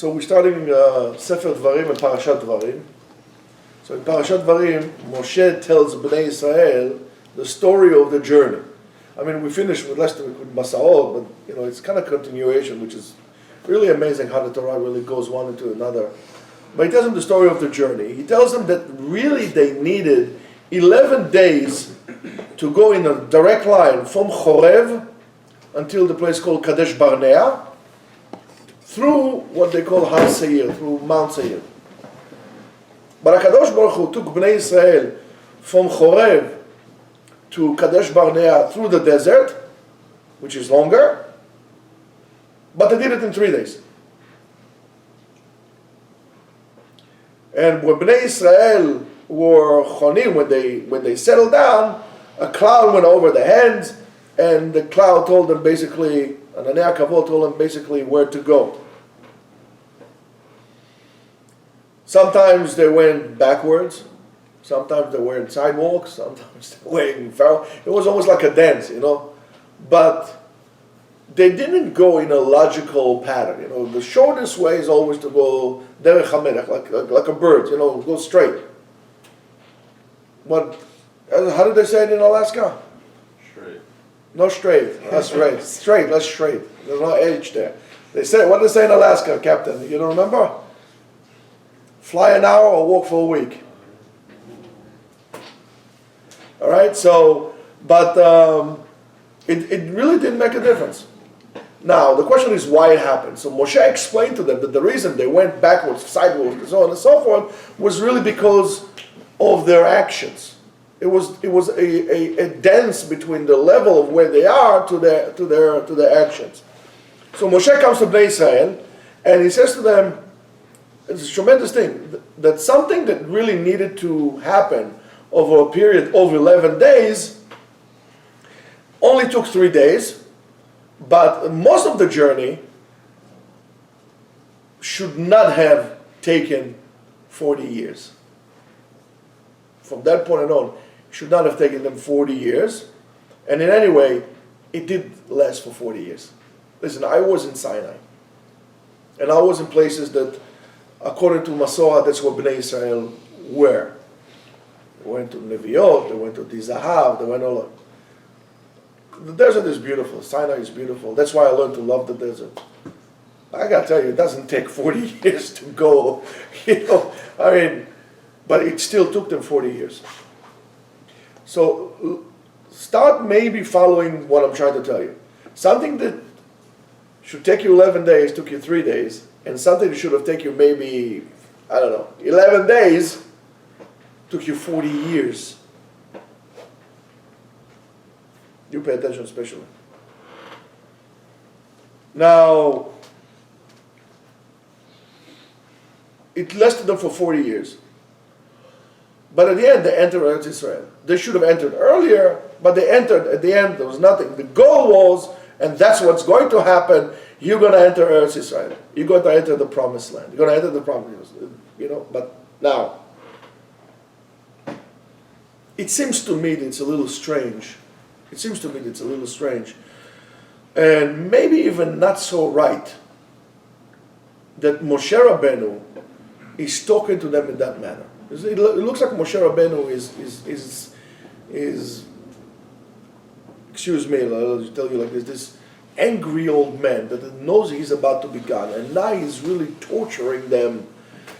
So we're starting Sefer Devarim and Parashat Devarim. So in Parashat Devarim, Moshe tells Bnei Israel the story of the journey. I mean, we finished with Masaot, but it's kind of continuation, which is really amazing how the Torah really goes one into another. But he tells them the story of the journey. He tells them that really they needed 11 days to go in a direct line from Chorev until the place called Kadesh Barnea, through what they call Har Seir, through Mount Seir. But HaKadosh Baruch Hu took Bnei Israel from Chorev to Kadesh Barnea through the desert, which is longer, but they did it in 3 days. And when Bnei Israel were chonim, when they settled down, a cloud went over their heads, and the cloud told them basically, Ananei HaKavod told them basically where to go. Sometimes they went backwards, sometimes they were in sidewalks, sometimes they were in Pharaoh. It was almost like a dance, But they didn't go in a logical pattern. The shortest way is always to go derech hamelech, like a bird, go straight. But how did they say it in Alaska? Straight. No straight. That's right. Straight. That's straight. There's no H there. They say, what did they say in Alaska, Captain? You don't remember? Fly an hour or walk for a week. All right. So, but it really didn't make a difference. Now the question is why it happened. So Moshe explained to them that the reason they went backwards, sideways, and so on and so forth was really because of their actions. It was a dance between the level of where they are to their actions. So Moshe comes to Bnei Israel and he says to them, it's a tremendous thing, that something that really needed to happen over a period of 11 days only took 3 days, but most of the journey should not have taken 40 years. From that point on, it should not have taken them 40 years. And in any way, it did last for 40 years. Listen, I was in Sinai. And I was in places that, according to Masorah, that's where Bnei Israel were. They went to Neviot, they went to Tizahav, they went all over. The desert is beautiful. Sinai is beautiful. That's why I learned to love the desert. I got to tell you, it doesn't take 40 years to go. But it still took them 40 years. So start maybe following what I'm trying to tell you. Something that should take you 11 days took you 3 days, and something that should have taken you maybe, 11 days took you 40 years. You pay attention especially. Now, it lasted them for 40 years. But at the end, they entered Eretz Israel. They should have entered earlier, but they entered at the end. There was nothing. The goal was, and that's what's going to happen, you're going to enter Eretz Israel. You're going to enter the Promised Land. You're going to enter the Promised Land. But now, it seems to me that it's a little strange. And maybe even not so right that Moshe Rabbeinu is talking to them in that manner. It looks like Moshe Rabbeinu is excuse me, I'll tell you like this angry old man that knows he's about to be gone, and now he's really torturing them.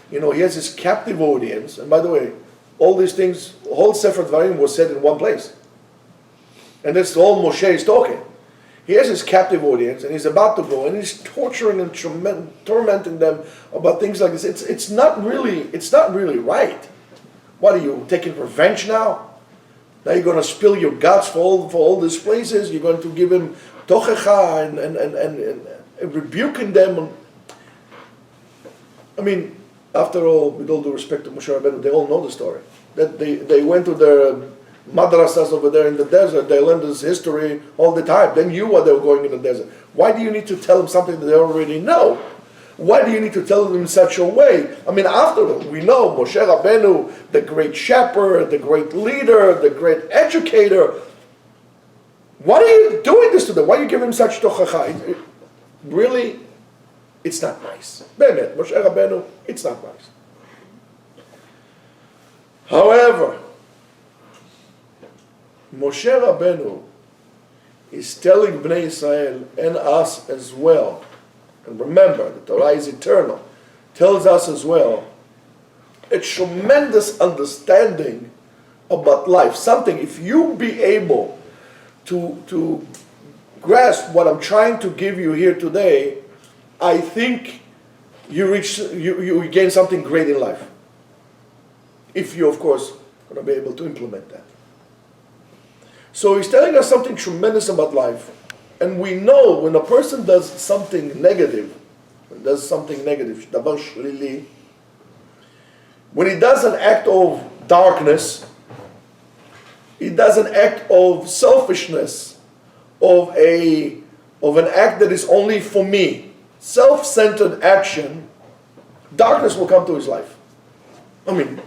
He has his captive audience, and by the way, all these things, the whole Sefer Devarim was said in one place. And that's all Moshe is talking. He has his captive audience, and he's about to go, and he's torturing and tormenting them about things like this. It's not really right. What are you taking revenge now? Now you're going to spill your guts for all these places. You're going to give him tochecha and rebuking them. After all, with all due respect to Moshe Rabbeinu, they all know the story. That they went to their madrasas over there in the desert. They learned this history all the time. They knew why they were going in the desert. Why do you need to tell them something that they already know? Why do you need to tell them in such a way? After all, we know Moshe Rabbeinu, the great shepherd, the great leader, the great educator. Why are you doing this to them? Why are you giving them such tochacha? Really, It's not nice. באמת, Moshe Rabbeinu, it's not nice. However, Moshe Rabbeinu is telling Bnei Israel and us as well, and remember, the Torah is eternal, tells us as well, a tremendous understanding about life. Something, if you be able to grasp what I'm trying to give you here today, I think you gain something great in life. If you, of course, are going to be able to implement that. So he's telling us something tremendous about life. And we know when a person does something negative, davar shlili, when he does an act of darkness, he does an act of selfishness, of an act that is only for me, self-centered action, darkness will come to his life. I mean,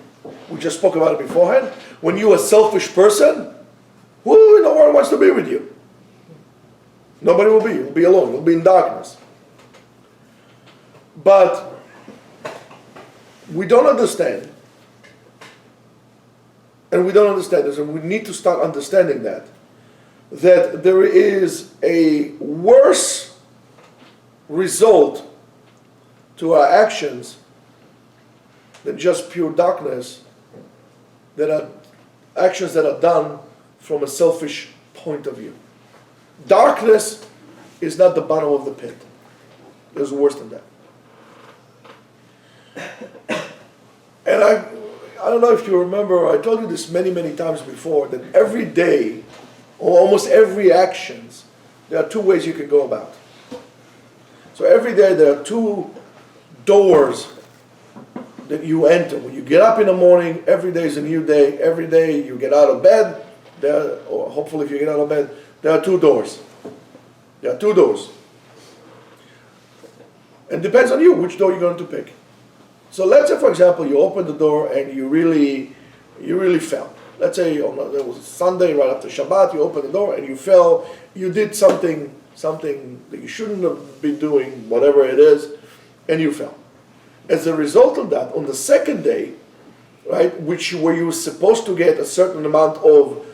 we just spoke about it beforehand. When you're a selfish person, who in the world wants to be with you? Nobody will be. You'll be alone. You'll be in darkness. But we don't understand. And we don't understand this, and we need to start understanding that there is a worse result to our actions than just pure darkness, that are actions that are done from a selfish point of view. Darkness is not the bottom of the pit. There's worse than that. And I don't know if you remember, I told you this many, many times before, that every day, or almost every actions, there are two ways you can go about. So every day there are two doors that you enter. When you get up in the morning, every day is a new day. Every day you get out of bed, or hopefully if you get out of bed, there are two doors. There are two doors. And it depends on you which door you're going to pick. So let's say, for example, you open the door and you really fell. Let's say there was Sunday right after Shabbat, you opened the door and you fell. You did something that you shouldn't have been doing, whatever it is, and you fell. As a result of that, on the second day, right, where you were supposed to get a certain amount of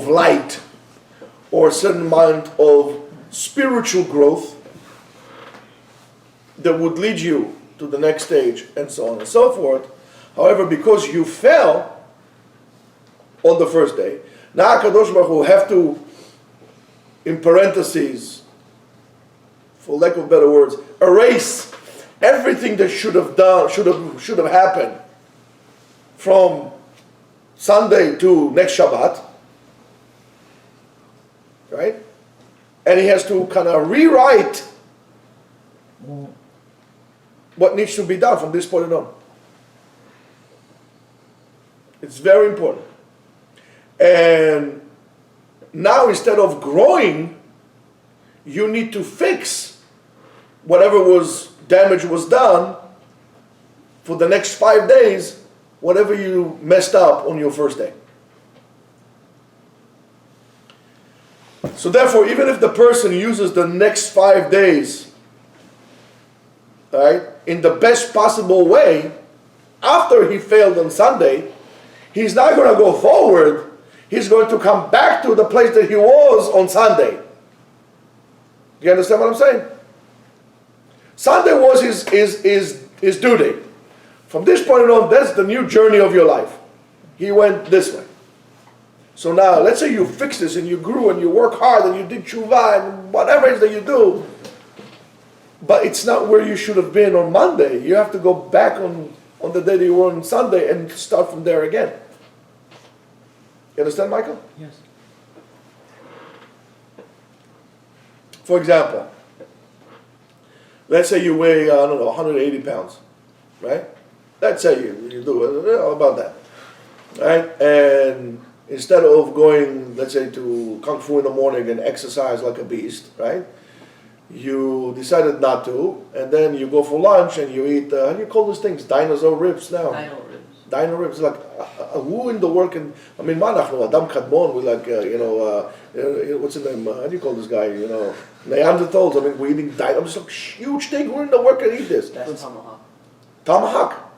light or a certain amount of spiritual growth that would lead you to the next stage, and so on and so forth. However, because you fell on the first day, now HaKadosh Baruch Hu have to, in parentheses, for lack of better words, erase everything that should have happened from Sunday to next Shabbat, right? And he has to kind of rewrite what needs to be done from this point on. It's very important. And now instead of growing, you need to fix whatever damage was done for the next 5 days, whatever you messed up on your first day. So therefore, even if the person uses the next 5 days, right, in the best possible way, after he failed on Sunday, he's not going to go forward. He's going to come back to the place that he was on Sunday. Do you understand what I'm saying? Sunday was his due date. From this point on, that's the new journey of your life. He went this way. So now, let's say you fix this and you grew and you work hard and you did tshuva and whatever it is that you do, but it's not where you should have been on Monday. You have to go back on the day that you were on Sunday and start from there again. You understand, Michael? Yes. For example, let's say you weigh, 180 pounds, right? Let's say you do, how about that, right? And instead of going, let's say, to Kung Fu in the morning and exercise like a beast, right? You decided not to, and then you go for lunch and you eat, how do you call those things? Dinosaur ribs now? Dino ribs. Dinorim. It's like, who in the world can, I mean, Adam Kadmon, we like, what's his name, how do you call this guy, Neanderthals, I mean, we're eating dinosaurs. It's like huge thing, who in the world can eat this? That's tomahawk. Tomahawk.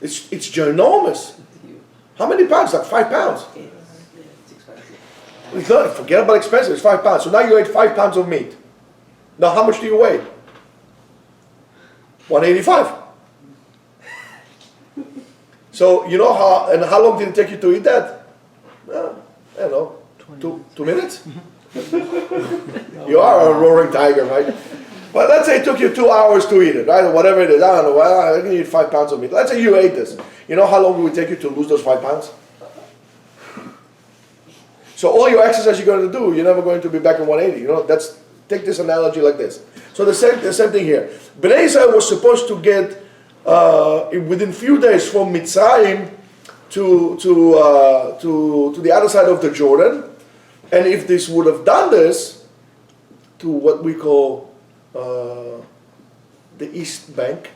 It's ginormous. How many pounds? Like 5 pounds. It's expensive. It's not, forget about expensive, it's 5 pounds. So now you ate 5 pounds of meat. Now how much do you weigh? 185. So you know how long did it take you to eat that? I don't know, 2 minutes? You are a roaring tiger, right? But let's say it took you 2 hours to eat it, right? Or whatever it is, I don't know, well, I can eat 5 pounds of meat. Let's say you ate this. You know how long it would take you to lose those 5 pounds? So all your exercise you're going to do, you're never going to be back in 180. Take this analogy like this. So the same thing here. Bnei Israel was supposed to get within few days from Mitzrayim to the other side of the Jordan, and if this would have done this to what we call the East Bank,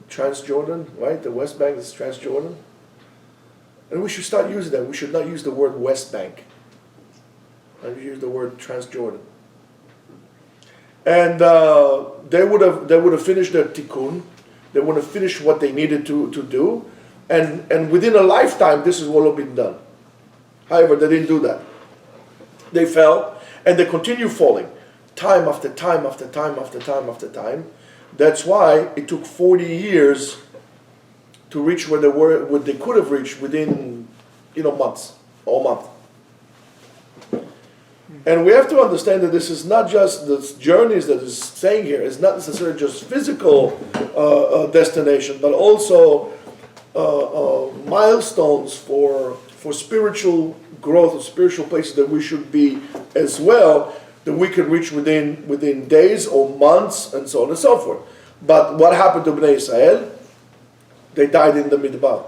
Transjordan, right? The West Bank is Transjordan, and we should start using that. We should not use the word West Bank. I use the word Transjordan. And they would have finished their tikkun. They would have finished what they needed to do, and within a lifetime, this is what would have been done. However, they didn't do that. They fell, and they continue falling, time after time after time after time after time. That's why it took 40 years to reach where they were, what they could have reached within, months or a month. And we have to understand that this is not just the journeys that is saying here. It's not necessarily just physical destination, but also milestones for spiritual growth, or spiritual places that we should be as well, that we can reach within days or months and so on and so forth. But what happened to Bnei Israel? They died in the Midbar.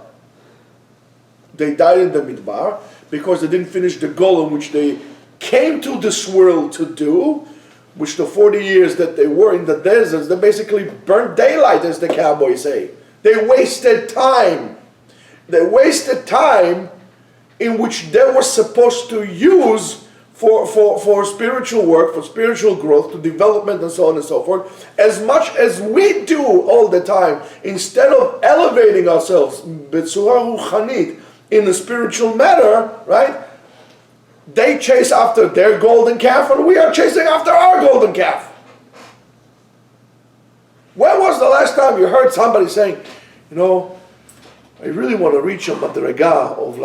They died in the Midbar because they didn't finish the goal in which they came to this world to do, which the 40 years that they were in the deserts, they basically burnt daylight, as the cowboys say. They wasted time. They wasted time in which they were supposed to use for spiritual work, for spiritual growth, to development and so on and so forth, as much as we do all the time. Instead of elevating ourselves b'tzura ruchanit in a spiritual matter, right? They chase after their golden calf, and we are chasing after our golden calf. When was the last time you heard somebody saying, I really want to reach a madrega of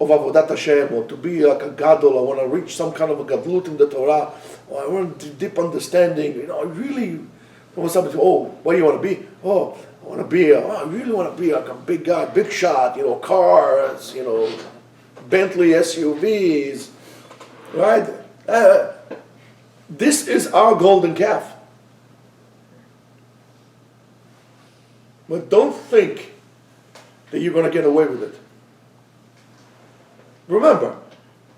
avodat Hashem, or to be like a gadol. I want to reach some kind of a gadlut in the Torah, or I want a deep understanding. I really want somebody. What do you want to be? I really want to be like a big guy, big shot. Cars. Bentley SUVs, right? This is our golden calf. But don't think that you're going to get away with it. Remember,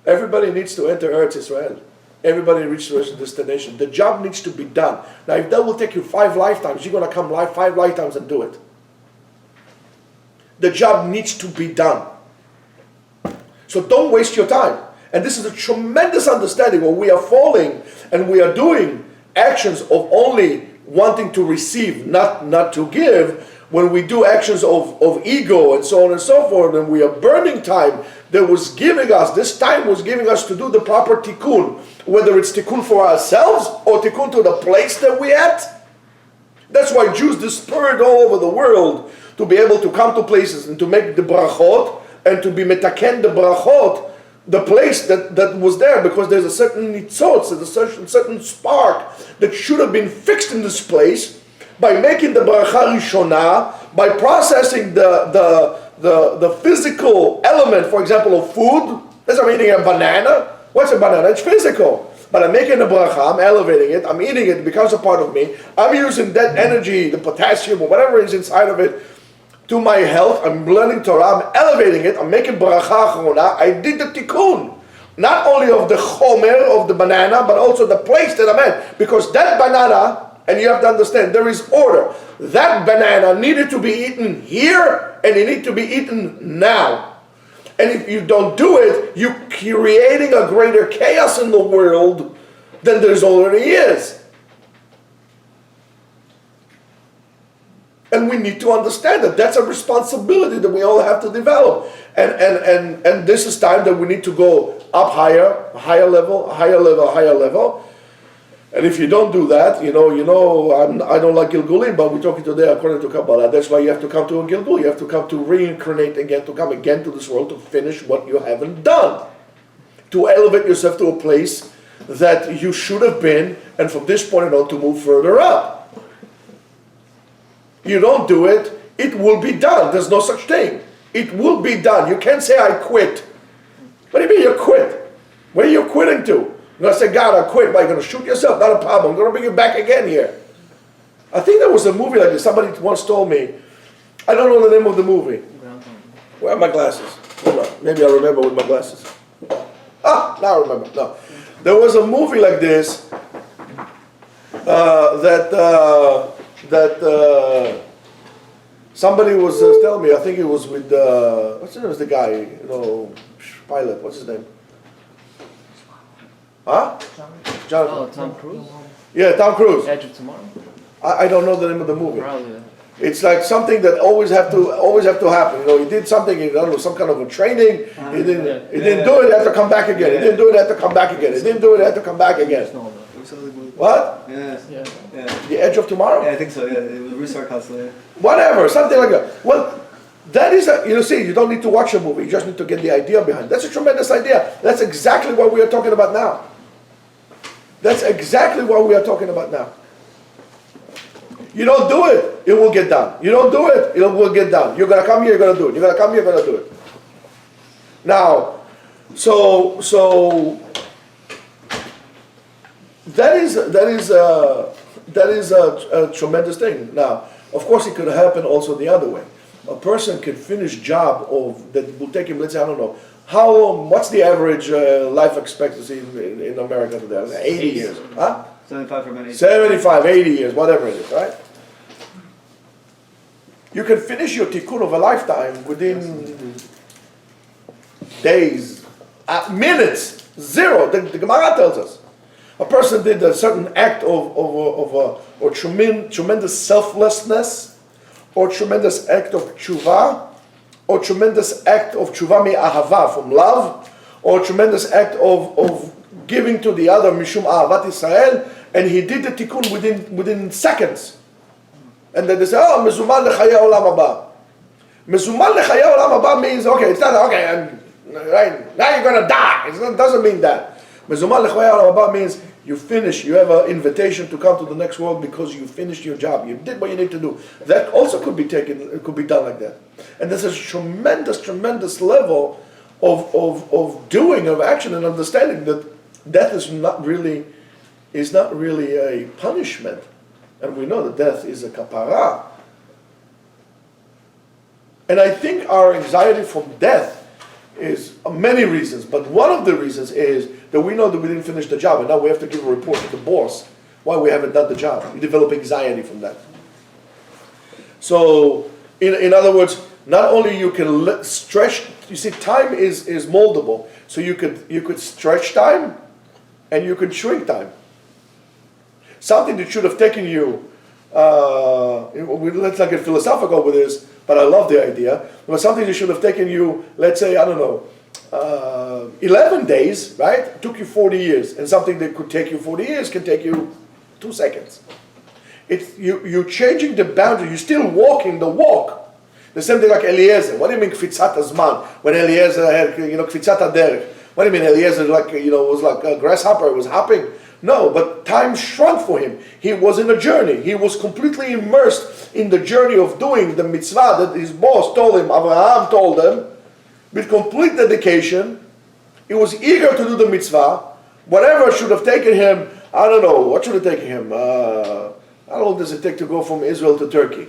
everybody needs to enter Eretz Israel. Everybody reaches their destination. The job needs to be done. Now, if that will take you 5 lifetimes, you're going to come 5 lifetimes and do it. The job needs to be done. So don't waste your time. And this is a tremendous understanding when we are falling and we are doing actions of only wanting to receive, not to give. When we do actions of ego and so on and so forth, and we are burning time that was giving us, this time was giving us to do the proper tikkun, whether it's tikkun for ourselves or tikkun to the place that we at. That's why Jews dispersed all over the world to be able to come to places and to make the brachot, and to be metaken the brachot, the place that was there, because there's a certain nitzotz, there's a certain spark that should have been fixed in this place by making the bracha rishona, by processing the physical element, for example, of food. As I'm eating a banana. What's a banana? It's physical. But I'm making a bracha, I'm elevating it, I'm eating it, it becomes a part of me. I'm using that energy, the potassium or whatever is inside of it, to my health. I'm learning Torah, I'm elevating it, I'm making bracha achrona. I did the tikkun, not only of the chomer, of the banana, but also the place that I'm at. Because that banana And you have to understand, there is order. That banana needed to be eaten here, and it needs to be eaten now. And if you don't do it, you're creating a greater chaos in the world than there's already is. And we need to understand that that's a responsibility that we all have to develop. And this is time that we need to go up higher, a higher level, a higher level, a higher level. And if you don't do that, I don't like Gilgulim, but we're talking today according to Kabbalah. That's why you have to come to a Gilgul. You have to come to reincarnate again, to come again to this world to finish what you haven't done. To elevate yourself to a place that you should have been, and from this point on to move further up. You don't do it, it will be done. There's no such thing. It will be done. You can't say, I quit. What do you mean you quit? Where are you quitting to? You're going to say, God, I quit. Am I going to shoot yourself? Not a problem. I'm going to bring you back again here. I think there was a movie like this. Somebody once told me. I don't know the name of the movie. Where are my glasses? Hold on. Maybe I'll remember with my glasses. Now I remember. No. There was a movie like this that somebody was telling me. I think it was with what's his name? The guy, pilot. What's his name? Huh? Jonathan. Tom Cruise? Yeah, Tom Cruise. Edge of Tomorrow? I don't know the name of the movie. Probably. It's like something that always have to happen. He did something. I don't know, some kind of a training. He didn't do it. Had to come back again. He didn't do it. Had to come back again. He didn't do it. Had to come back again. What? Yeah. The Edge of Tomorrow? Yeah, I think so. Yeah, it was restart constantly. Whatever, something like that. Well, that is you don't need to watch a movie. You just need to get the idea behind it. That's a tremendous idea. That's exactly what we are talking about now. That's exactly what we are talking about now. You don't do it, it will get done. You don't do it, it will get done. You're gonna come here, you're gonna do it. You're gonna come here, you're gonna do it. Now, so that is a tremendous thing. Now, of course, it could happen also the other way. A person can finish job that will take him, let's say, I don't know, how long, what's the average life expectancy in America today? 80 years, huh? 75 for many. 75, 80 years, whatever it is, right? You can finish your tikkun of a lifetime within days, minutes, zero. The Gemara tells us. A person did a certain act or tremendous selflessness, or tremendous act of tshuva, or tremendous act of tshuva me'ahava, from love, or tremendous act of giving to the other, mishum ahavat Israel, and he did the tikkun within seconds. And then they say, oh, mezuman lechaya olam haba. Mezuman lechaya olam haba means, okay, it's not, okay, right, now you're going to die. It doesn't mean that. Mezuman lechaya olam haba means you finish, you have an invitation to come to the next world because you finished your job. You did what you need to do. That also could be done like that. And there's a tremendous level of doing, of action, and understanding that death is not really a punishment. And we know that death is a kapara. And I think our anxiety from death is many reasons, but one of the reasons is that we know that we didn't finish the job, and now we have to give a report to the boss why we haven't done the job. We develop anxiety from that. So, in other words, not only you can stretch, you see, time is moldable. So you could stretch time, and you could shrink time. Something that should have taken you, let's not get philosophical with this, but I love the idea. But something that should have taken you, let's say, I don't know, 11 days, right? It took you 40 years. And something that could take you 40 years can take you 2 seconds. You're changing the boundary. You're still walking the walk. The same thing like Eliezer. What do you mean kfitzat hazman? When Eliezer had, kfitzat haderech. What do you mean Eliezer, was like a grasshopper, was hopping? No, but time shrunk for him. He was in a journey. He was completely immersed in the journey of doing the mitzvah that his boss told him, Abraham told him, with complete dedication. He was eager to do the mitzvah. Whatever should have taken him, I don't know, what should have taken him? How long does it take to go from Israel to Turkey?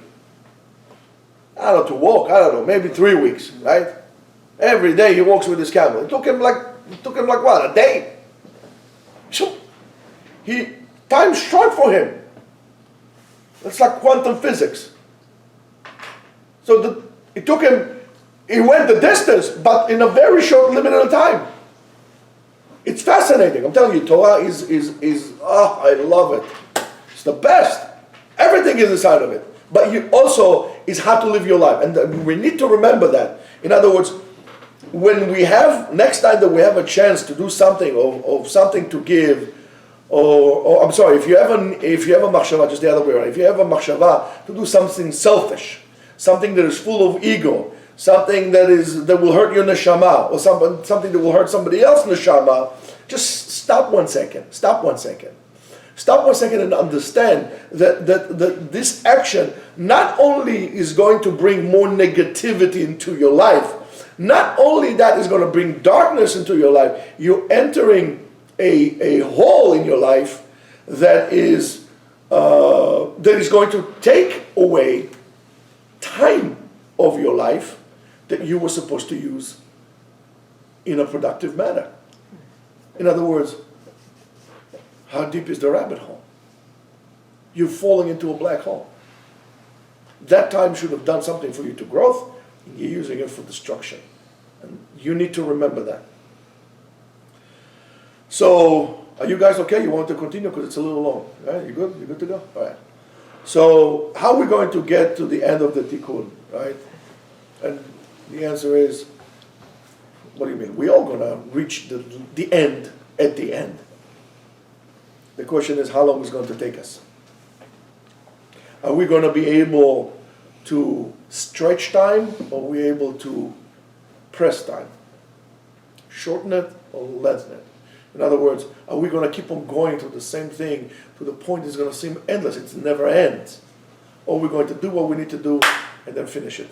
I don't know, to walk, I don't know, maybe 3 weeks, right? Every day he walks with his camel. It took him like what, a day? Time shrunk for him. It's like quantum physics. So it took him, he went the distance, but in a very short limited time. It's fascinating. I'm telling you, Torah is I love it. It's the best. Everything is inside of it. But you also is how to live your life. And we need to remember that. In other words, when we have, next time that we have a chance to do something or something to give, or I'm sorry, if you have a machshava, just the other way around, if you have a machshava to do something selfish, something that is full of ego, something that will hurt your neshama, or something that will hurt somebody else's neshama, just stop 1 second. Stop 1 second. Stop 1 second and understand that this action not only is going to bring more negativity into your life, not only that is going to bring darkness into your life, you're entering a hole in your life that is going to take away time of your life that you were supposed to use in a productive manner. In other words, how deep is the rabbit hole? You're falling into a black hole. That time should have done something for you to growth, and you're using it for destruction. And you need to remember that. So, are you guys okay? You want to continue because it's a little long. Right? You good? You good to go? All right. So, how are we going to get to the end of the tikkun, right? And the answer is, what do you mean? We're all going to reach the end at the end. The question is, how long is it going to take us? Are we going to be able to stretch time, or are we able to press time? Shorten it or lengthen it? In other words, are we going to keep on going to the same thing to the point it's going to seem endless? It never ends. Or are we going to do what we need to do and then finish it?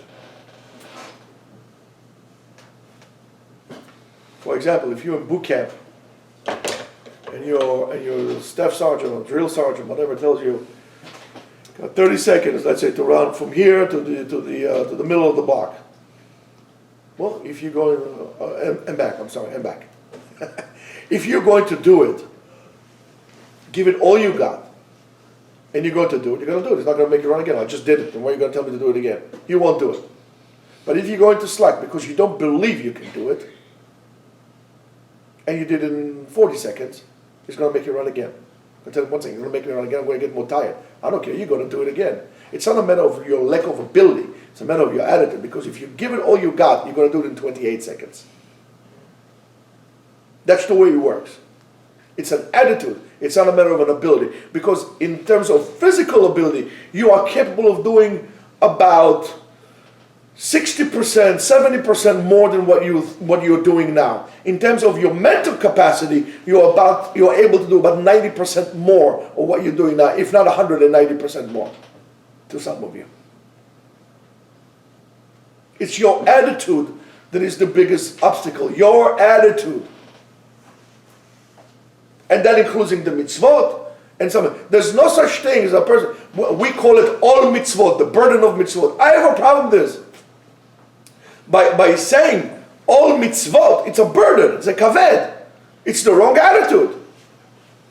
For example, if you're in boot camp and your staff sergeant or drill sergeant, whatever, tells you, got 30 seconds, let's say, to run from here to the middle of the block. Well, if you're going and back, if you're going to do it, give it all you got, and you're going to do it. You're going to do it. It's not going to make you run again. I just did it. And why are you going to tell me to do it again? You won't do it. But if you're going to slack because you don't believe you can do it, and you did it in 40 seconds, it's going to make you run again. I'll tell you one thing, it's going to make me run again, I'm going to get more tired. I don't care, you're going to do it again. It's not a matter of your lack of ability, it's a matter of your attitude, because if you give it all you got, you're going to do it in 28 seconds. That's the way it works. It's an attitude, it's not a matter of an ability. Because in terms of physical ability, you are capable of doing about 60%, 70% more than what you're doing now. In terms of your mental capacity, you're able to do about 90% more of what you're doing now, if not 190% more, to some of you. It's your attitude that is the biggest obstacle. Your attitude. And that includes the mitzvot and some. There's no such thing as a person. We call it all mitzvot, the burden of mitzvot. I have a problem with this. By saying all mitzvot, it's a burden, it's a kaved. It's the wrong attitude.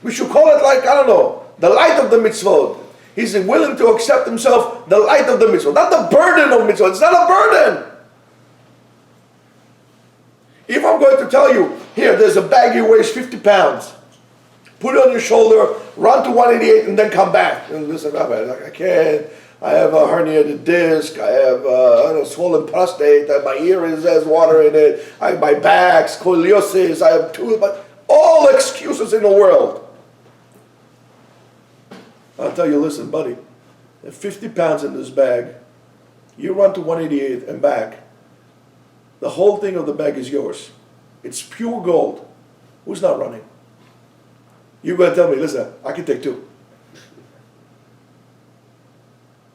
We should call it like, I don't know, the light of the mitzvot. He's willing to accept himself the light of the mitzvot, not the burden of mitzvot. It's not a burden. If I'm going to tell you, here, there's a bag here weighs 50 pounds. Put it on your shoulder, run to 188, and then come back. And listen, Rabbi, I can't. I have a herniated disc. I have a swollen prostate. My ear has water in it. I have my back, scoliosis. I have all excuses in the world. I'll tell you, listen, buddy. If 50 pounds in this bag, you run to 188 and back. The whole thing of the bag is yours. It's pure gold. Who's not running? You're going to tell me, listen, I can take two.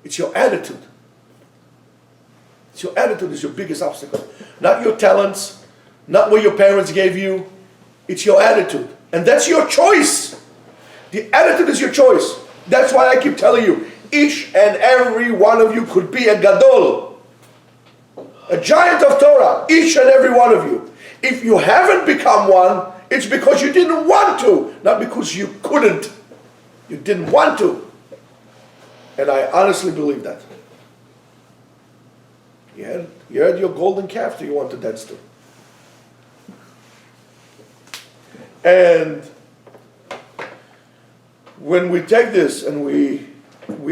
It's your attitude. It's your attitude is your biggest obstacle. Not your talents, not what your parents gave you. It's your attitude. And that's your choice. The attitude is your choice. That's why I keep telling you, each and every one of you could be a gadol, a giant of Torah, each and every one of you. If you haven't become one, it's because you didn't want to, not because you couldn't. You didn't want to. And I honestly believe that. You had your golden calf that you want to dance to. And when we take this and we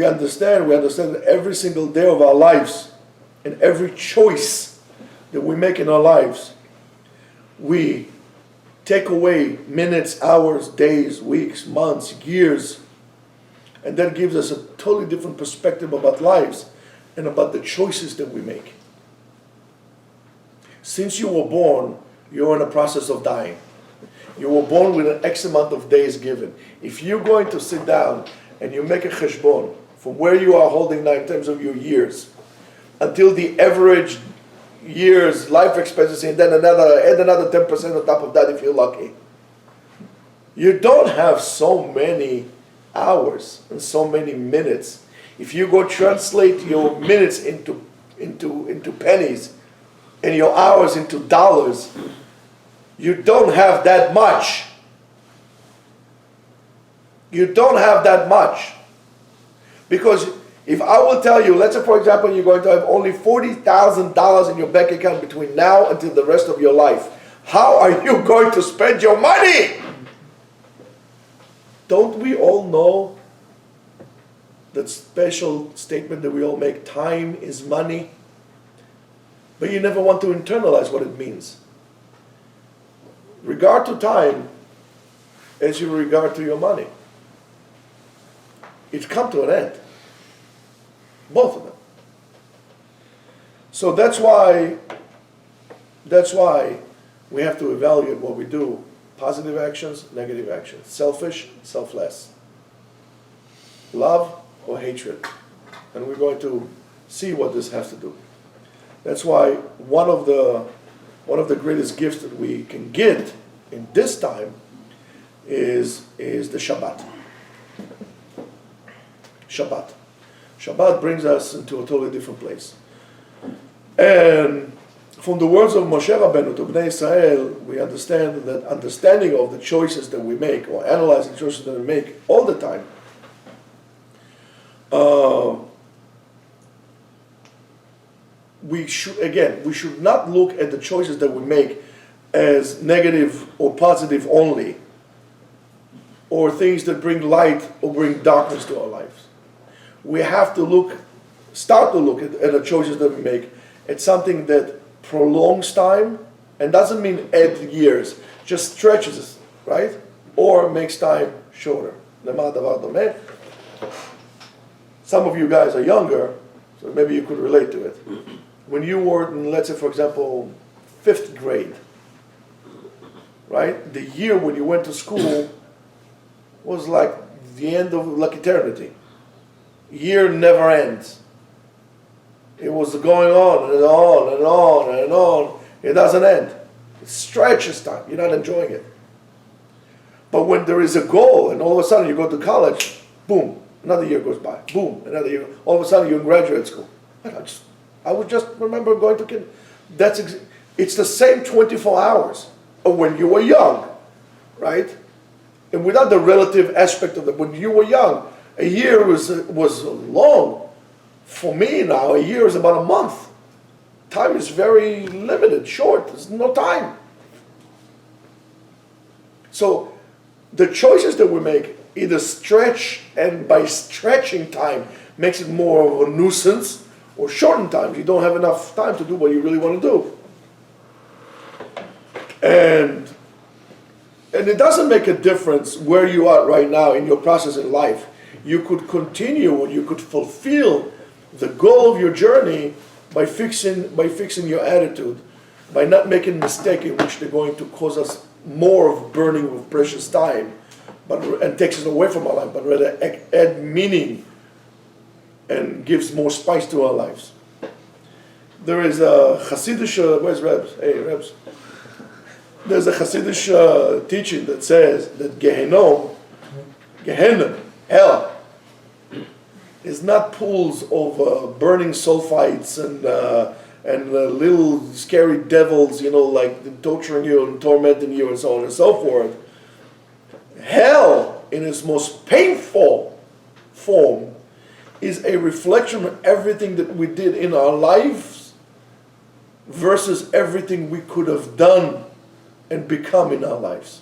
understand that every single day of our lives and every choice that we make in our lives, we take away minutes, hours, days, weeks, months, years, and that gives us a totally different perspective about lives and about the choices that we make. Since you were born, you're in a process of dying. You were born with an X amount of days given. If you're going to sit down and you make a cheshbon from where you are holding now in terms of your years until the average years life expectancy, and then add another 10% on top of that if you're lucky, you don't have so many hours and so many minutes. If you go translate your minutes into pennies and your hours into dollars, you don't have that much. You don't have that much. Because if I will tell you, let's say for example, you're going to have only $40,000 in your bank account between now until the rest of your life, how are you going to spend your money? Don't we all know that special statement that we all make, time is money? But you never want to internalize what it means. Regard to time as you regard to your money. It's come to an end. Both of them. So that's why we have to evaluate what we do. Positive actions, negative actions. Selfish, selfless. Love or hatred. And we're going to see what this has to do. That's why one of the greatest gifts that we can get in this time is the Shabbat. Shabbat. Shabbat brings us into a totally different place. And from the words of Moshe Rabbeinu to Bnei Israel, we understand that understanding of the choices that we make, or analyzing the choices that we make all the time, we should not look at the choices that we make as negative or positive only, or things that bring light or bring darkness to our lives. We have to start to look at the choices that we make at something that prolongs time, and doesn't mean add years, just stretches it, right? Or makes time shorter. Some of you guys are younger, so maybe you could relate to it. When you were in, let's say for example, 5th grade, right? The year when you went to school was like the end of like eternity. Year never ends. It was going on and on and on and on. It doesn't end. It stretches time. You're not enjoying it. But when there is a goal and all of a sudden you go to college, boom, another year goes by. Boom, another year. All of a sudden you're in graduate school. I would just remember going to kindergarten. It's the same 24 hours of when you were young, right? And without the relative aspect of it, when you were young, a year was long. For me now, a year is about a month. Time is very limited, short. There's no time. So the choices that we make either stretch, and by stretching time makes it more of a nuisance, or shorten time. You don't have enough time to do what you really want to do. And it doesn't make a difference where you are right now in your process in life. You could continue, or you could fulfill the goal of your journey by fixing your attitude, by not making a mistake in which they're going to cause us more of burning of precious time, and takes us away from our life, but rather add meaning and gives more spice to our lives. There is a Hasidic, where's Rebs? Hey, Rebs. There's a Hasidic teaching that says that Gehenna, hell, is not pools of burning sulfites and little scary devils, like torturing you and tormenting you and so on and so forth. Hell, in its most painful form, is a reflection of everything that we did in our lives versus everything we could have done and become in our lives.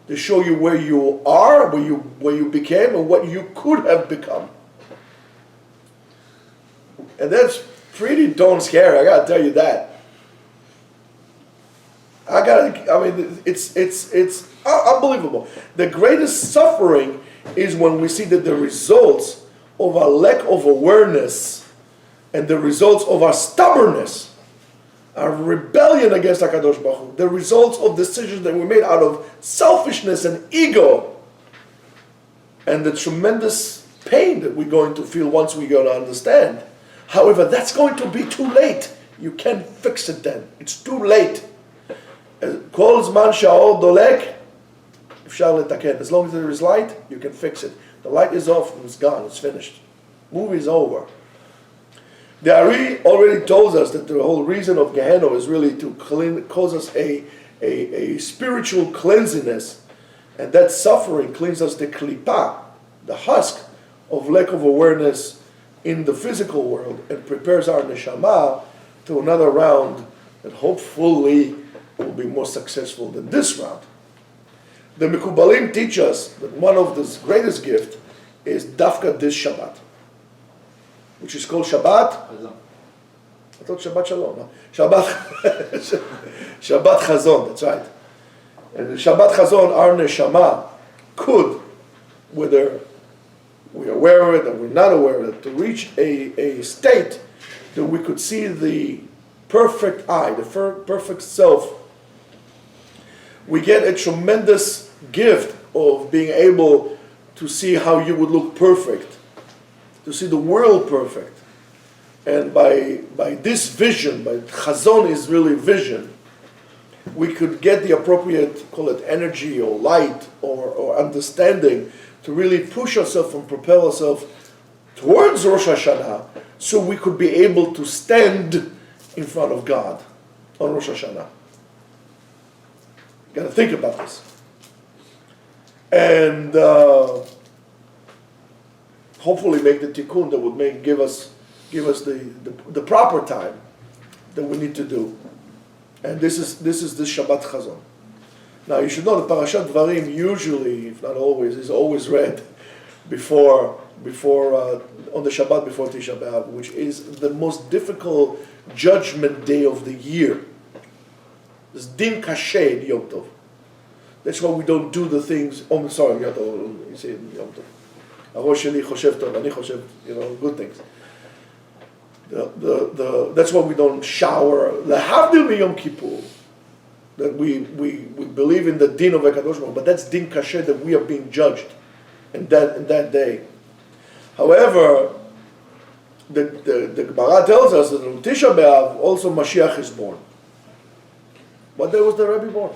To show you where you are, where you became, and what you could have become. And that's pretty darn scary, I gotta tell you that. It's unbelievable. The greatest suffering is when we see that the results of our lack of awareness and the results of our stubbornness, our rebellion against HaKadosh Baruch Hu, the results of decisions that we made out of selfishness and ego, and the tremendous pain that we're going to feel once we're going to understand. However, that's going to be too late. You can't fix it then. It's too late. Kol zman sha'or dolek, אפשר לתקן. As long as there is light, you can fix it. The light is off, it's gone, it's finished. Movie is over. The Ari already told us that the whole reason of Gehenna is really to cause us a spiritual cleansiness, and that suffering cleans us the klipa, the husk of lack of awareness in the physical world, and prepares our neshama to another round that hopefully will be more successful than this round. The Mekubalim teach us that one of the greatest gifts is Dafka this Shabbat, which is called Shabbat. I thought Shabbat Shalom. No? Shabbat Chazon, that's right. And the Shabbat Chazon, our neshama could, whether we're aware of it or we're not aware of it, to reach a state that we could see the perfect I, the perfect self. We get a tremendous gift of being able to see how you would look perfect, to see the world perfect. And by this vision, by Chazon is really vision, we could get the appropriate, call it energy or light or understanding to really push ourselves and propel ourselves towards Rosh Hashanah so we could be able to stand in front of God on Rosh Hashanah. Got to think about this. And hopefully make the tikkun that would give us the proper time that we need to do. And this is the Shabbat Chazon. Now you should know that Parashat Devarim usually, if not always, is always read before on the Shabbat before Tisha B'Av, which is the most difficult judgment day of the year. It's Din Kashed Yom Tov. That's why we don't do the things. Oh, sorry, Yom Tov. You say Yom Tov. Arosh sheli choshev tov, ani choshev, good things. That's why we don't shower. Lehavdil miyom Kippur. That we believe in the din of HaKadosh Baruch Hu, but that's din kasher that we are being judged in that day. However, the Gemara tells us that on Tisha B'Av also Mashiach is born. What day was the Rebbe born?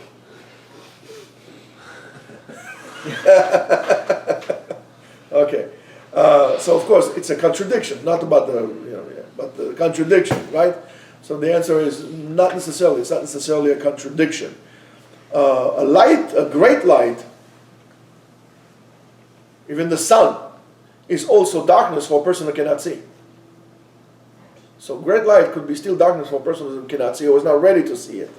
Okay, so of course it's a contradiction, not about but the contradiction, right? So the answer is not necessarily. It's not necessarily a contradiction. A great light, even the sun, is also darkness for a person who cannot see. So great light could be still darkness for a person who cannot see or is not ready to see it.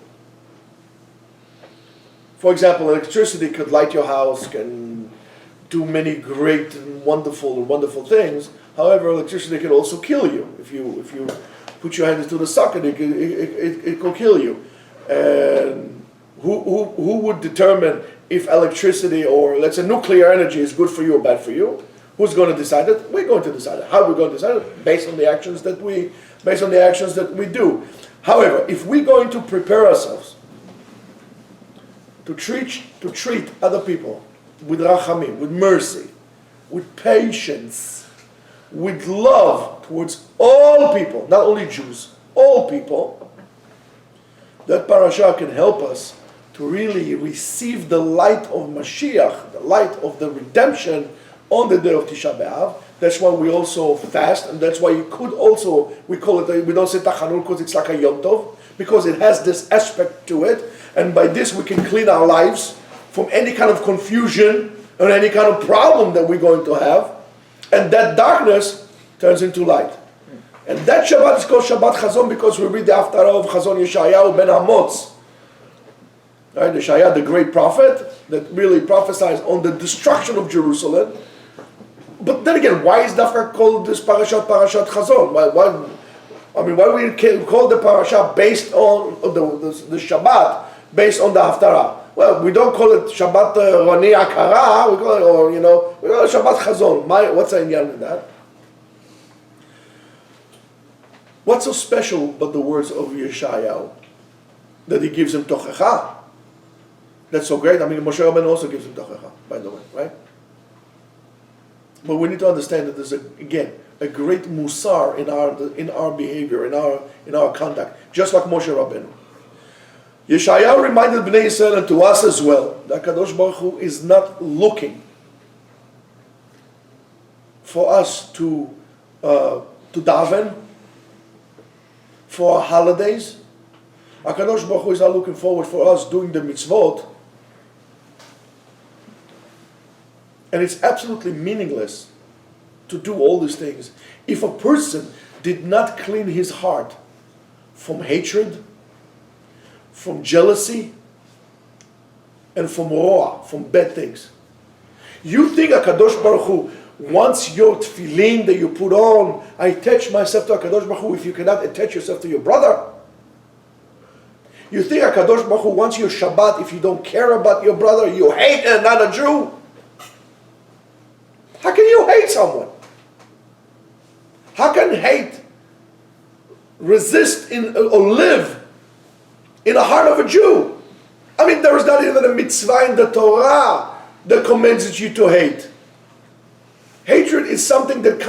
For example, electricity could light your house, can do many great and wonderful things. However, electricity can also kill you. If you put your hand into the socket, it could kill you. And who would determine if electricity or, let's say, nuclear energy is good for you or bad for you? Who's going to decide it? We're going to decide it. How are we going to decide it? Based on the actions that we do. However, if we're going to prepare ourselves to treat other people with rachamim, with mercy, with patience, with love towards all people, not only Jews, all people, that parasha can help us to really receive the light of Mashiach, the light of the redemption on the day of Tisha B'Av. That's why we also fast, and that's why you could also, we call it, we don't say Tachanun because it's like a Yom Tov, because it has this aspect to it, and by this we can clean our lives from any kind of confusion or any kind of problem that we're going to have. And that darkness turns into light. And that Shabbat is called Shabbat Chazon because we read the Haftarah of Chazon Yeshayahu ben Amos. Right, Yeshaya, the great prophet, that really prophesies on the destruction of Jerusalem. But then again, why is Dafka called this Parashat Chazon? Why we call the Parashat based on the Shabbat, based on the Haftarah? Well, we don't call it Shabbat Rani Akara, we call it, Shabbat Chazon. What's the inyan with that? What's so special about the words of Yeshayahu? That he gives him Tochecha. That's so great. I mean, Moshe Rabbeinu also gives him Tochecha, by the way, right? But we need to understand that there's a great musar in our behavior, in our conduct, just like Moshe Rabbeinu. Yeshayahu reminded Bnei Yisrael and to us as well that Kadosh Baruch Hu is not looking for us to daven for our holidays. HaKadosh Baruch Hu is not looking forward for us doing the mitzvot. And it's absolutely meaningless to do all these things if a person did not clean his heart from hatred, from jealousy, and from roa, from bad things. You think HaKadosh Baruch Hu wants your tefillin that you put on, I attach myself to HaKadosh Baruch Hu if you cannot attach yourself to your brother? You think HaKadosh Baruch Hu wants your Shabbat if you don't care about your brother, you hate another Jew? How can you hate someone? How can hate resist or live in the heart of a Jew? I mean, there is not even a mitzvah in the Torah that commands you to hate. Hatred is something that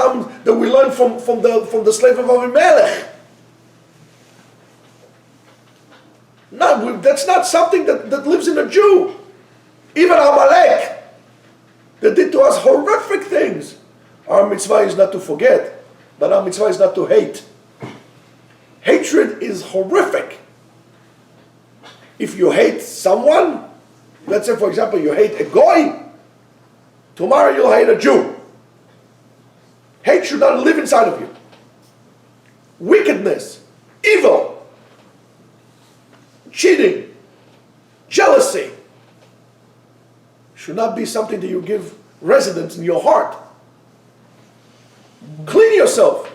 we learn from the slave of Avimelech. No, that's not something that lives in a Jew. Even Amalek, that did to us horrific things. Our mitzvah is not to forget, but our mitzvah is not to hate. Hatred is horrific. If you hate someone, let's say for example you hate a goy, tomorrow you'll hate a Jew. Hate should not live inside of you. Wickedness, evil, cheating, jealousy should not be something that you give residence in your heart. Clean yourself.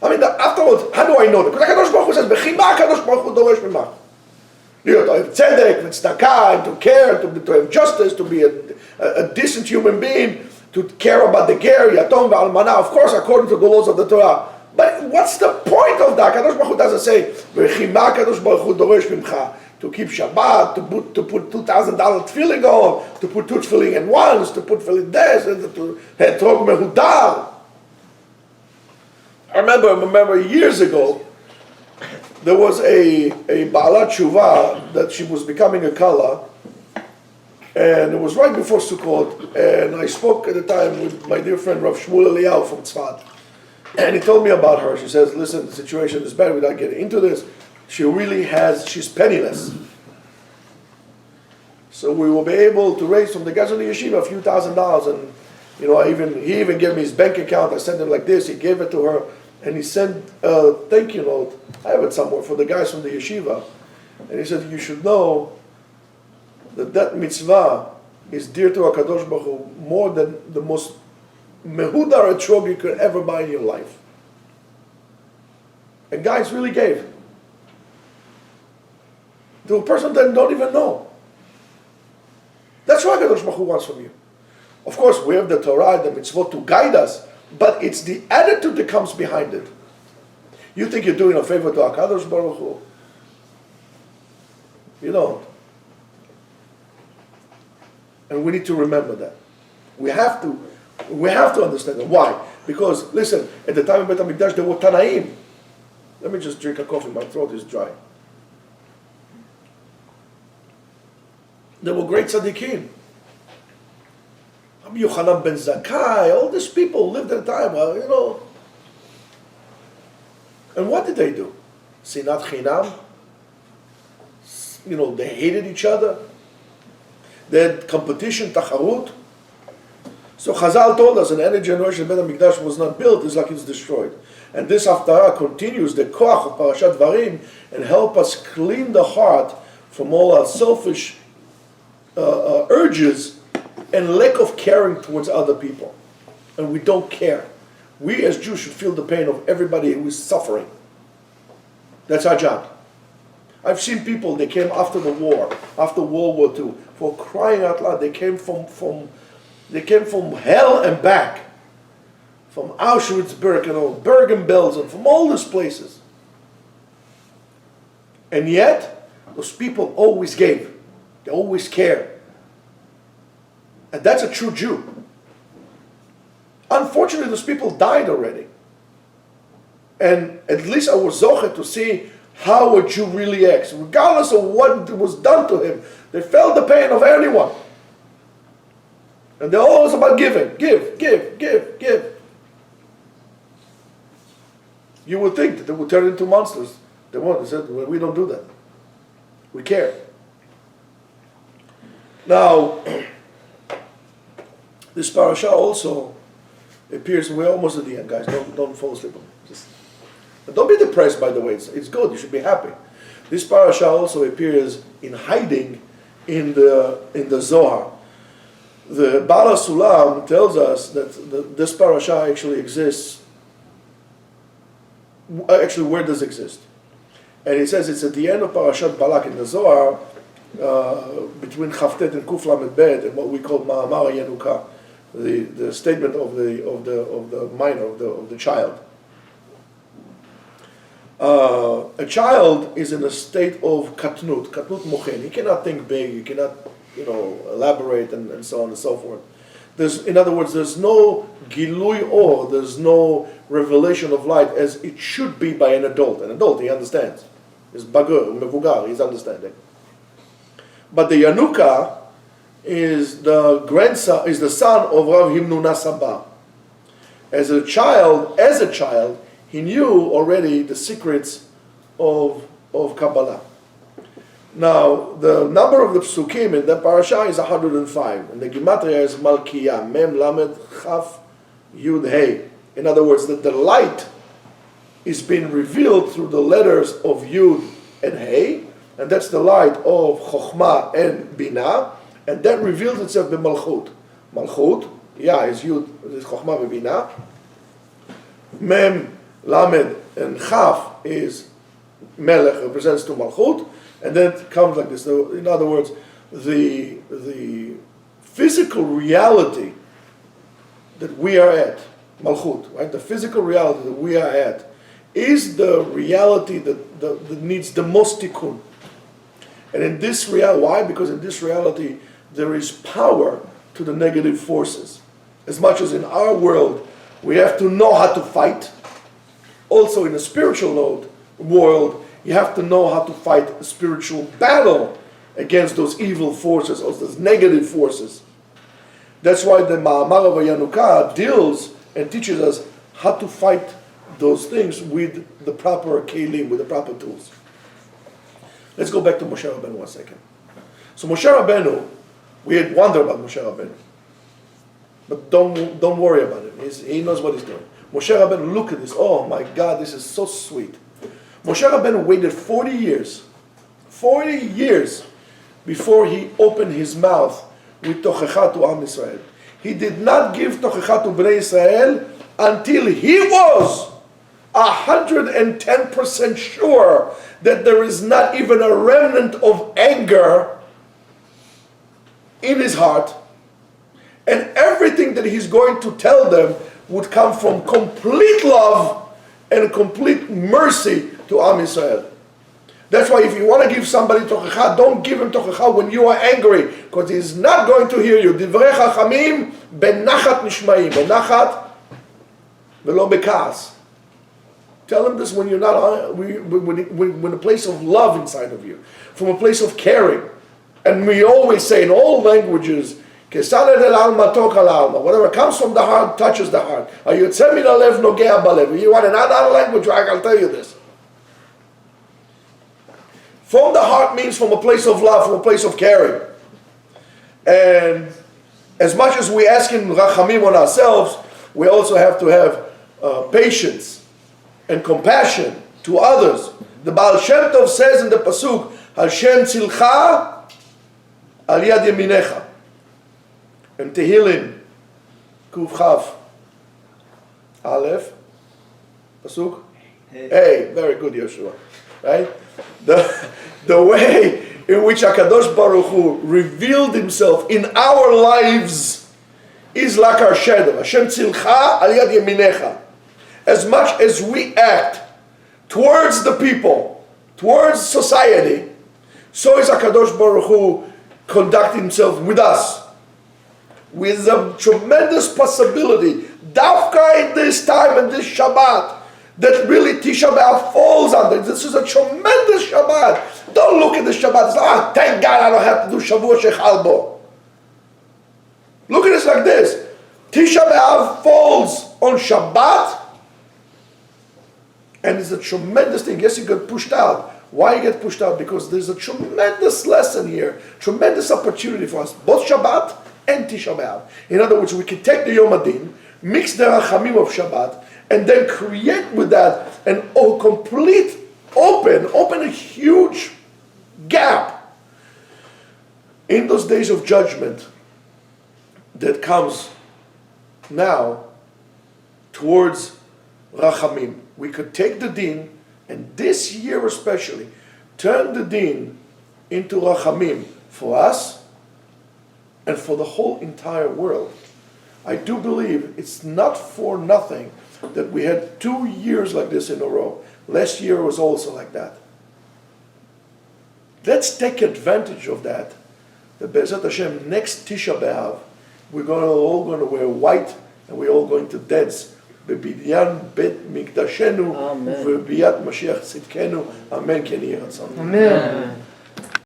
I mean, afterwards, how do I know that? Because HaKadosh Baruch Hu says, "Bechima HaKadosh Baruch Hu doresh mimach." To have tzedek, tzedakah, and to care, to have justice, to be a decent human being, to care about the ger, yatom, v'almana, of course, according to the laws of the Torah. But what's the point of that? HaKadosh Baruch Hu doesn't say, "Bechima HaKadosh Baruch Hu doresh mimcha," to keep Shabbat, to put $2,000 tefillin on, to put 2 tefillin in ones, to put tefillin des, to etrog mehudar. I remember years ago, there was a Ba'alat Tshuva that she was becoming a Kala, and it was right before Sukkot, and I spoke at the time with my dear friend Rav Shmuel Eliyahu from Tzfat, and he told me about her. She says, listen, the situation is bad, we're not getting into this. She's penniless. So we will be able to raise from the guys on the yeshiva a few $1,000s, and he even gave me his bank account. I sent him like this, he gave it to her, and he sent a thank you note, I have it somewhere, for the guys from the yeshiva. And he said, you should know that mitzvah is dear to HaKadosh Baruch Hu more than the most mehudar etrog you could ever buy in your life. And guys really gave. To a person that don't even know. That's what HaKadosh Baruch Hu wants from you. Of course, we have the Torah, the mitzvot to guide us, but it's the attitude that comes behind it. You think you're doing a favor to HaKadosh Baruch Hu? You don't. And we need to remember that. We have to understand that. Why? Because, listen, at the time of Bet HaMikdash, there were Tanaim. Let me just drink a coffee, my throat is dry. There were great tzaddikim. Rabbi Yochanan ben Zakkai, all these people lived at a time, And what did they do? Sinat Chinam? They hated each other. They had competition, tacharut. So Chazal told us in any generation Bet HaMikdash was not built, it's like it's destroyed. And this Haftarah continues the koach of Parashat Devarim and help us clean the heart from all our selfish urges and lack of caring towards other people. And we don't care. We as Jews should feel the pain of everybody who is suffering. That's our job. I've seen people, they came after the war, after World War II, for crying out loud. They came from hell and back, from Auschwitz, Birkenau, Bergen-Belsen, from all these places. And yet, those people always gave. They always cared. And that's a true Jew. Unfortunately, those people died already. And at least I was zocher to see how a Jew really acts. Regardless of what was done to him, they felt the pain of anyone. And they're always about giving. Give. You would think that they would turn into monsters. They won't. They said, well, we don't do that. We care. Now, this parasha also appears, we're almost at the end, guys. Don't fall asleep. Don't be depressed, by the way. It's good. You should be happy. This parasha also appears in hiding in the Zohar. The Bala Sulam tells us that this parasha actually exists. Actually, where does it exist? And he says it's at the end of Parashat Balak in the Zohar, between Chavtet and Kuf Lamed Bet, and what we call Ma'amar Yenuka, the statement of the minor, of the child. A child is in a state of katnut mochen. He cannot think big. He cannot, elaborate and so on and so forth. In other words, there's no gilui or, there's no revelation of light as it should be by an adult. An adult, he understands. He's bagur, mevugar, he's understanding. But the Yanuka is the son of Rav Himnuna Saba. As a child, he knew already the secrets of Kabbalah. Now, the number of the psukim in the parasha is 105, and the gematria is Malkiya, Mem, Lamed, Chaf, Yud, Hey. In other words, that the light is being revealed through the letters of Yud and Hey, and that's the light of Chokhmah and Binah, and that reveals itself in Malchut. Malchut, is Yud, is Chokhmah and Binah. Mem, Lamed, and Chaf is Melech, represents to Malchut. And then it comes like this. So in other words, the physical reality that we are at, Malchut, right? The physical reality that we are at is the reality that needs the most tikkun. And in this reality, why? Because in this reality, there is power to the negative forces. As much as in our world, we have to know how to fight. Also in a spiritual world, you have to know how to fight a spiritual battle against those evil forces, or those negative forces. That's why the Ma'amar of Yanuka deals and teaches us how to fight those things with the proper kelim, with the proper tools. Let's go back to Moshe Rabbeinu 1 second. So Moshe Rabbeinu, we had wondered about Moshe Rabbeinu. But don't worry about it. He knows what he's doing. Moshe Rabbeinu, look at this. Oh my God, this is so sweet. Moshe Rabbeinu waited 40 years before he opened his mouth with Tochecha to Am Yisrael. He did not give Tochecha to Bnei Israel until he was 110% sure that there is not even a remnant of anger in his heart, and everything that he's going to tell them would come from complete love and complete mercy to Am Yisrael. That's why if you want to give somebody tochecha, don't give him tochecha when you are angry, because he's not going to hear you. Divrei chachamim benachat nishmaim, benachat velo bekas. Tell him this when you're not, when a place of love inside of you, from a place of caring. And we always say in all languages, whatever comes from the heart touches the heart. You want another language, I'll tell you this. From the heart means from a place of love, from a place of caring. And as much as we ask in rachamim on ourselves, we also have to have patience and compassion to others. The Baal Shem Tov says in the pasuk, Hashem tzilcha al yad yaminecha. And Tehillim, Kuf Chav, Aleph, pasuk. Hey, very good, Yeshua. Right? The way in which HaKadosh Baruch Hu revealed himself in our lives is like our shadow. Hashem tzilcha al yad yaminecha. As much as we act towards the people, towards society, so is HaKadosh Baruch Hu conducting himself with us. With a tremendous possibility, dafka in this time and this Shabbat, that really Tisha B'Av falls under. This is a tremendous Shabbat. Don't look at the Shabbat and say, thank God I don't have to do Shavua Shechal Bo. Look at this like this. Tisha B'Av falls on Shabbat, and it's a tremendous thing. Yes, you get pushed out. Why you get pushed out? Because there's a tremendous lesson here, tremendous opportunity for us, both Shabbat and Tisha B'Av. In other words, we can take the Yom Adin, mix the Rachamim of Shabbat, and then create with that an open a huge gap in those days of judgment that comes now towards Rachamim. We could take the din, and this year especially, turn the din into Rachamim for us and for the whole entire world. I do believe it's not for nothing that we had 2 years like this in a row. Last year was also like that. Let's take advantage of that. The Be'ezrat Hashem, next Tisha B'Av, we're all going to wear white, and we're all going to dance. Bebinyan Bet Mikdashenu, V'biyat Mashiach Tzidkenu. Amen. Amen.